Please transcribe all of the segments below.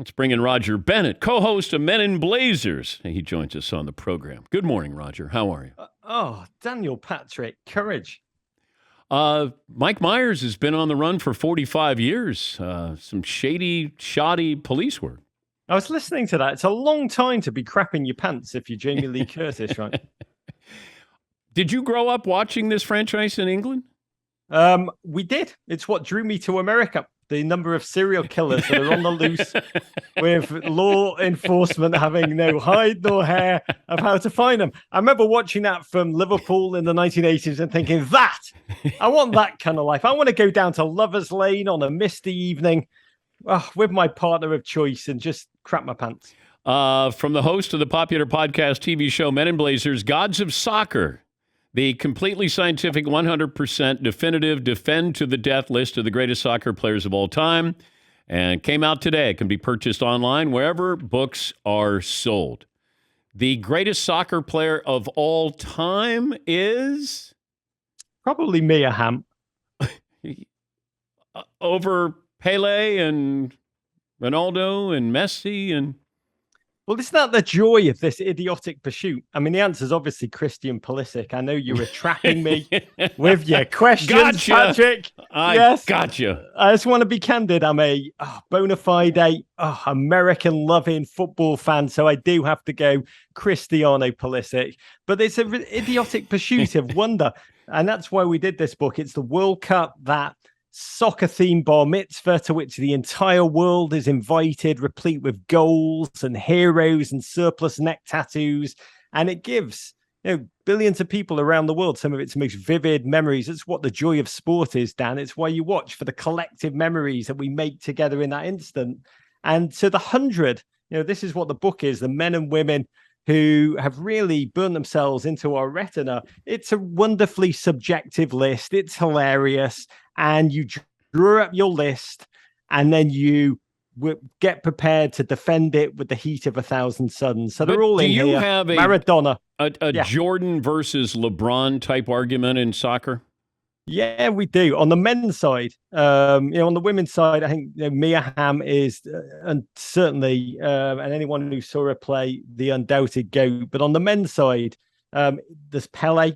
Let's bring in Roger Bennett, co-host of Men in Blazers. He joins us on the program. Good morning, Roger. How are you? Daniel Patrick, courage. Mike Myers has been on the run for 45 years. Some shoddy police work. I was listening to that. It's a long time to be crapping your pants if you're Jamie Lee Curtis, right? Did you grow up watching this franchise in England? We did. It's what drew me to America. The number of serial killers that are on the loose with law enforcement having no hide nor hair of how to find them. I remember watching that from Liverpool in the 1980s and thinking, I want that kind of life. I want to go down to Lover's Lane on a misty evening with my partner of choice and just crap my pants. From the host of the popular podcast TV show Men in Blazers, Gods of Soccer, the completely scientific, 100% definitive, defend to the death list of the greatest soccer players of all time, and came out today. It can be purchased online wherever books are sold. The greatest soccer player of all time is? Probably Mia Hamm. Over Pele and Ronaldo and Messi and... Well, isn't that the joy of this idiotic pursuit? I mean, the answer is obviously Christian Pulisic. I know you were trapping me with your questions, Patrick. Gotcha. I just want to be candid. I'm a bona fide American-loving football fan, so I do have to go Cristiano Pulisic. But it's an idiotic pursuit of wonder, and that's why we did this book. It's the World Cup, that soccer-themed bar mitzvah to which the entire world is invited, replete with goals and heroes and surplus neck tattoos. And it gives billions of people around the world some of its most vivid memories. It's what the joy of sport is, Dan. It's why you watch, for the collective memories that we make together in that instant. And to the 100, this is what the book is, the men and women who have really burned themselves into our retina. It's a wonderfully subjective list. It's hilarious. And you draw up your list, and then you get prepared to defend it with the heat of 1,000 suns. So they're all in here. Do you have Maradona. A Jordan versus LeBron type argument in soccer? Yeah, we do. On the men's side, on the women's side, I think Mia Hamm is, and certainly, and anyone who saw her play, the undoubted GOAT. But on the men's side, there's Pele,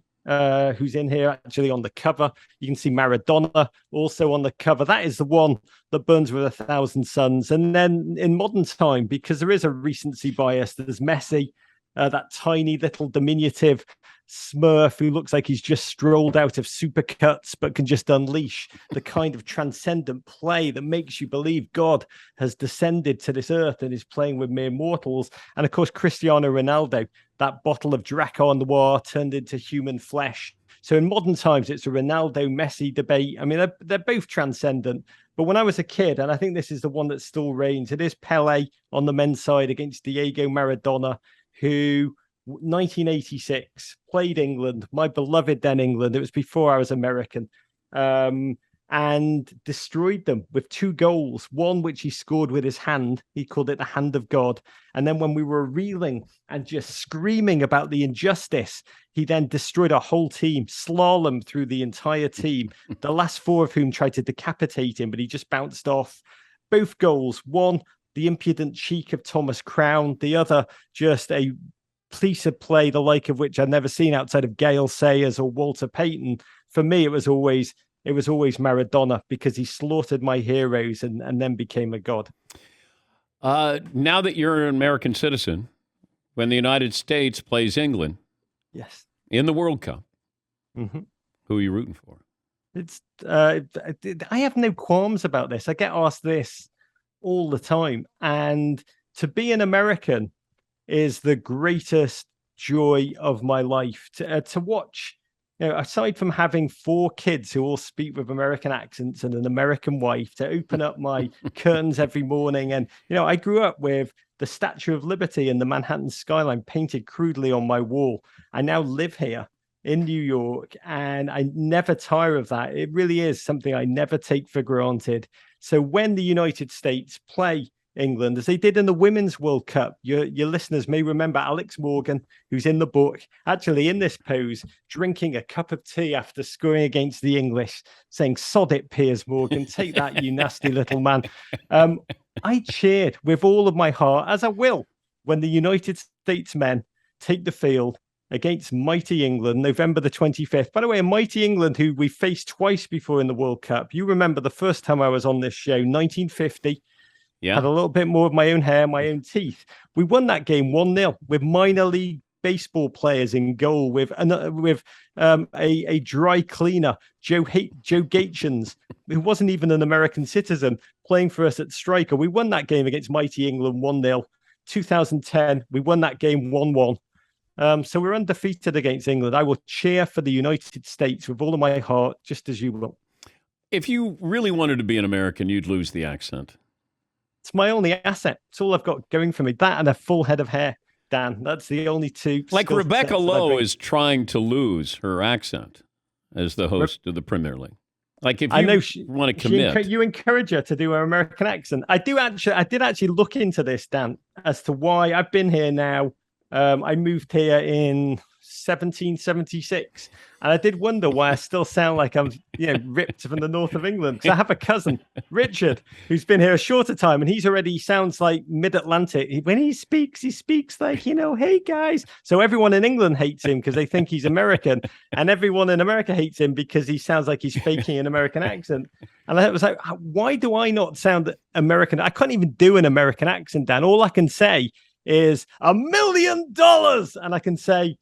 who's in here actually on the cover. You can see Maradona also on the cover. That is the one that burns with 1,000 suns. And then in modern time, because there is a recency bias, there's Messi, that tiny little diminutive Smurf who looks like he's just strolled out of Supercuts, but can just unleash the kind of transcendent play that makes you believe God has descended to this earth and is playing with mere mortals. And of course, Cristiano Ronaldo, that bottle of Drakkar Noir turned into human flesh. So in modern times, it's a Ronaldo-Messi debate. I mean, they're both transcendent. But when I was a kid, and I think this is the one that still reigns, it is Pele on the men's side against Diego Maradona, who 1986 played England, my beloved then England. It was before I was American, and destroyed them with 2 goals. One which he scored with his hand. He called it the hand of God. And then when we were reeling and just screaming about the injustice, he then destroyed our whole team, slalom through the entire team, the last 4 of whom tried to decapitate him, but he just bounced off. Both goals, one, the impudent cheek of Thomas Crown, the other just a piece of play, the like of which I've never seen outside of Gail Sayers or Walter Payton. For me, it was always Maradona, because he slaughtered my heroes and then became a god. Now that you're an American citizen, when the United States plays England, yes, in the World Cup, who are you rooting for? It's I have no qualms about this. I get asked this all the time, and to be an American is the greatest joy of my life. To watch, aside from having 4 kids who all speak with American accents and an American wife, to open up my curtains every morning. And, I grew up with the Statue of Liberty and the Manhattan skyline painted crudely on my wall. I now live here in New York, and I never tire of that. It really is something I never take for granted. So when the United States play England, as they did in the Women's World Cup, your listeners may remember Alex Morgan, who's in the book, actually in this pose, drinking a cup of tea after scoring against the English, saying, "Sod it, Piers Morgan, take that, you nasty little man." I cheered with all of my heart, as I will, when the United States men take the field against mighty England, November the 25th. By the way, a mighty England who we faced twice before in the World Cup. You remember the first time I was on this show, 1950. Yeah. Had a little bit more of my own hair, my own teeth. We won that game 1-0 with minor league baseball players in goal, with a dry cleaner, Joe Gaetjens, who wasn't even an American citizen, playing for us at striker. We won that game against mighty England 1-0. 2010, we won that game 1-1. So we're undefeated against England. I will cheer for the United States with all of my heart, just as you will. If you really wanted to be an American, you'd lose the accent. It's my only asset. It's all I've got going for me. That and a full head of hair, Dan. That's the only two. Like Rebecca Lowe is trying to lose her accent as the host of the Premier League. Like if you want to commit, you encourage her to do her American accent. I did actually look into this, Dan, as to why I've been here now. I moved here in 1776, and I did wonder why I still sound like I'm, ripped from the north of England. Because I have a cousin, Richard, who's been here a shorter time, and he sounds like mid-Atlantic. When he speaks like, hey guys. So everyone in England hates him because they think he's American, and everyone in America hates him because he sounds like he's faking an American accent. And I was like, why do I not sound American? I can't even do an American accent, Dan. All I can say is $1 million, and I can say,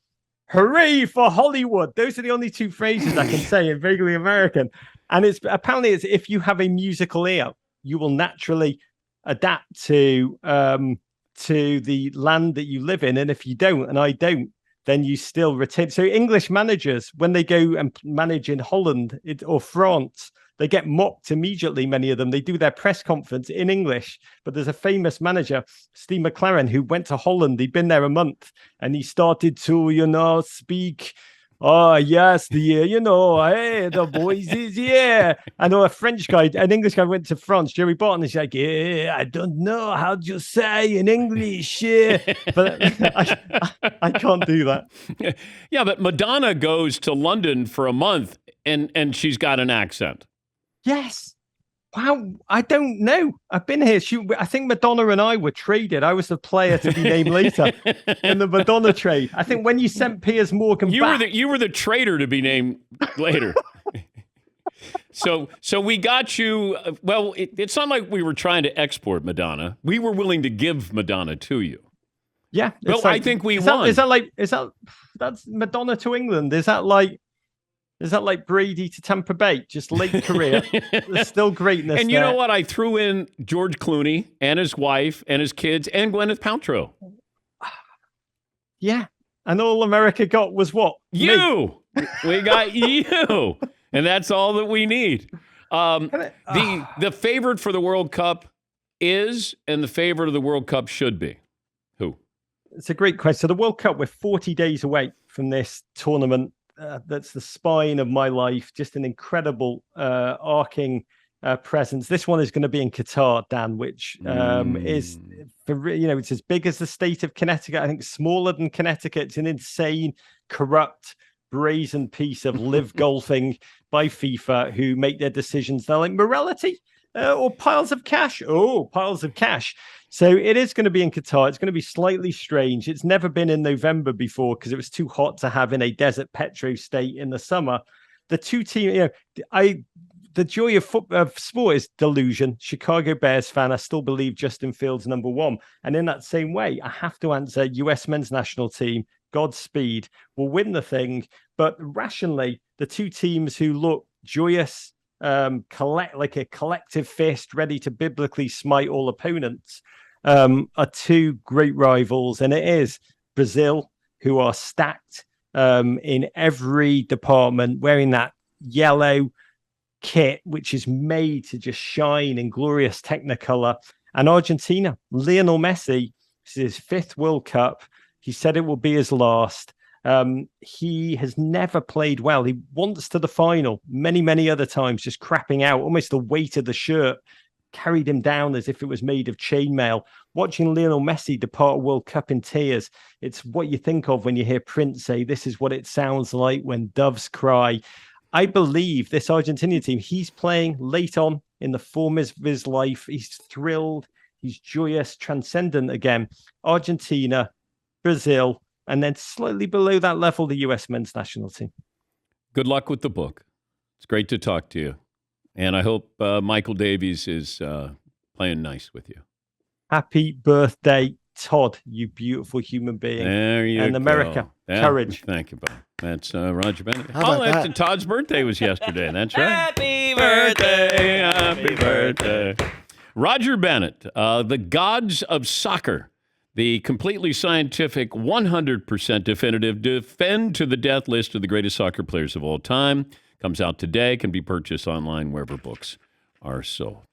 hooray for Hollywood. Those are the only two phrases I can say in vaguely American. And it's if you have a musical ear, you will naturally adapt to the land that you live in. And if you don't, and I don't, then you still retain. So English managers, when they go and manage in Holland or France, they get mocked immediately, many of them. They do their press conference in English. But there's a famous manager, Steve McLaren, who went to Holland. He'd been there a month, and he started to, speak, oh, yes, hey, the boys is here. I know an English guy went to France, Jerry Barton, he's like, yeah, I don't know how to say in English. But I can't do that. Yeah, but Madonna goes to London for a month, and she's got an accent. Yes. Wow. I don't know. I've been here. I think Madonna and I were traded. I was the player to be named later in the Madonna trade. I think when you sent Piers Morgan back. You were the trader to be named later. So we got you. Well, it's not like we were trying to export Madonna. We were willing to give Madonna to you. Yeah. Well, I think we won. That's Madonna to England? Is that like Brady to Tampa Bay? Just late career. There's still greatness. And you know what? I threw in George Clooney and his wife and his kids and Gwyneth Paltrow. Yeah. And all America got was what? You. We got you. And that's all that we need. The favorite for the World Cup is, and the favorite of the World Cup should be. Who? It's a great question. So the World Cup, we're 40 days away from this tournament. That's the spine of my life. Just an incredible arcing presence. This one is going to be in Qatar, Dan, which is it's as big as the state of Connecticut. I think smaller than Connecticut. It's an insane, corrupt, brazen piece of live golfing by FIFA, who make their decisions. They're like morality or piles of cash. Oh, piles of cash. So it is going to be in Qatar. It's going to be slightly strange. It's never been in November before because it was too hot to have in a desert petro state in the summer. The two teams, the joy of sport is delusion. Chicago Bears fan, I still believe Justin Fields number one. And in that same way, I have to answer US men's national team, Godspeed, will win the thing. But rationally, the two teams who look joyous, like a collective fist ready to biblically smite all opponents, are two great rivals. And it is Brazil, who are stacked in every department, wearing that yellow kit, which is made to just shine in glorious technicolor. And Argentina, Lionel Messi, this is his 5th World Cup. He said it will be his last. He has never played well. He wants to the final many, many other times, just crapping out. Almost the weight of the shirt carried him down as if it was made of chainmail. Watching Lionel Messi depart a World Cup in tears, it's what you think of when you hear Prince say, this is what it sounds like when doves cry. I believe this Argentinian team, he's playing late on in the form of his life. He's thrilled. He's joyous, transcendent again. Argentina, Brazil, and then slightly below that level, the US men's national team. Good luck with the book. It's great to talk to you. And I hope Michael Davies is playing nice with you. Happy birthday, Todd, you beautiful human being. There you go. And America, courage. Thank you, buddy. That's Roger Bennett. How about that? Todd's birthday was yesterday. That's right. Happy birthday. Happy birthday. Roger Bennett, the gods of soccer, the completely scientific, 100% definitive, defend to the death list of the greatest soccer players of all time. Comes out today, can be purchased online wherever books are sold.